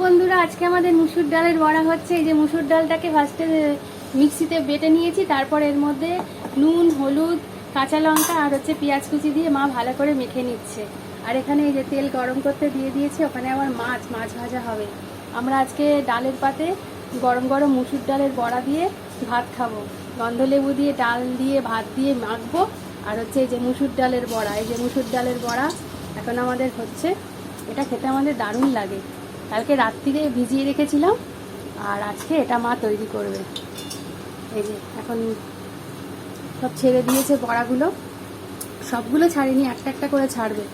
বন্ধুরা, আজকে আমাদের মুসুর ডালের বড়া হচ্ছে। এই যে মুসুর ডালটাকে ফার্স্টে মিক্সিতে বেটে নিয়েছি, তারপর এর মধ্যে নুন, হলুদ, কাঁচা লঙ্কা আর হচ্ছে পেঁয়াজ কুচি দিয়ে মা ভালো করে মেখে নিচ্ছে। আর এখানে এই যে তেল গরম করতে দিয়ে দিয়েছি, ওখানে আবার মাছ ভাজা হবে। আমরা আজকে ডালের পাতে গরম গরম মুসুর ডালের বড়া দিয়ে ভাত খাবো। গন্ধলেবু দিয়ে, ডাল দিয়ে, ভাত দিয়ে মাখবো। আর হচ্ছে এই যে মুসুর ডালের বড়া, এই যে মুসুর ডালের বড়া এখন আমাদের হচ্ছে। এটা খেতে আমাদের দারুণ লাগে। কালকে রাত্রিরে ভিজিয়ে রেখেছিলাম, আর আজকে এটা মা তৈরি করবে। এই যে এখন সব ছেড়ে দিয়েছে বড়াগুলো, সবগুলো ছাড়েনি, একটা একটা করে ছাড়বে।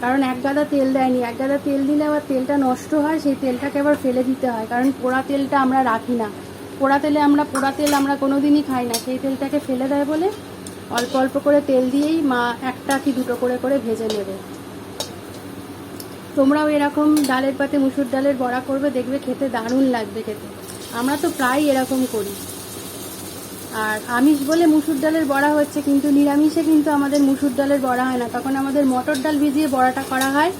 কারণ এক গাদা তেল দেয়নি, এক গাদা তেল দিলে আবার তেলটা নষ্ট হয়, সেই তেলটাকে আবার ফেলে দিতে হয়। কারণ পোড়া তেলটা আমরা রাখি না, পোড়া তেল আমরা কোনোদিনই খাই না, সেই তেলটাকে ফেলে দেয় বলে অল্প অল্প করে তেল দিয়েই মা একটা কি দুটো করে ভেজে নেবে। তোমরাও এরকম ডালের পাতে মুসুর ডালের বড়া করবে, দেখবে খেতে দারুণ লাগবে খেতে। আমরা তো প্রায় এরকম করি। আর আমিষ বলে মুসুর ডালের বড়া হচ্ছে, কিন্তু নিরামিষে কিন্তু আমাদের মুসুর ডালের বড়া হয় না। তখন আমাদের মটর ডাল ভিজিয়ে বড়াটা করা হয়,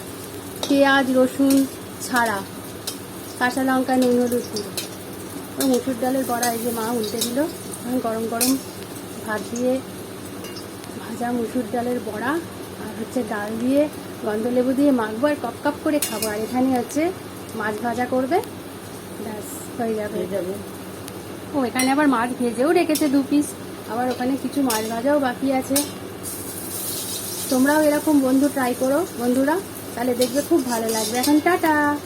পেঁয়াজ রসুন ছাড়া, কাঁচা লঙ্কা, নুন, হলুদ দিয়ে। তো মুসুর ডালের বড়া এই যে মা উল্টে দিল। গরম গরম ভাত দিয়ে ভাজা মুসুর ডালের বড়া আর হচ্ছে ডাল দিয়ে গন্ধলেবু দিয়ে মাখবো আর কপ কপ করে খাবো। আর এখানে হচ্ছে মাছ ভাজা করবে, ব্যাস হয়ে যাবে। ও এখানে আবার মাছ ভেজেও রেখেছে 2 পিস, আবার ওখানে কিছু মাছ ভাজাও বাকি আছে। তোমরাও এরকম ট্রাই করো বন্ধুরা, তাহলে দেখবে খুব ভালো লাগবে। এখন টাটা।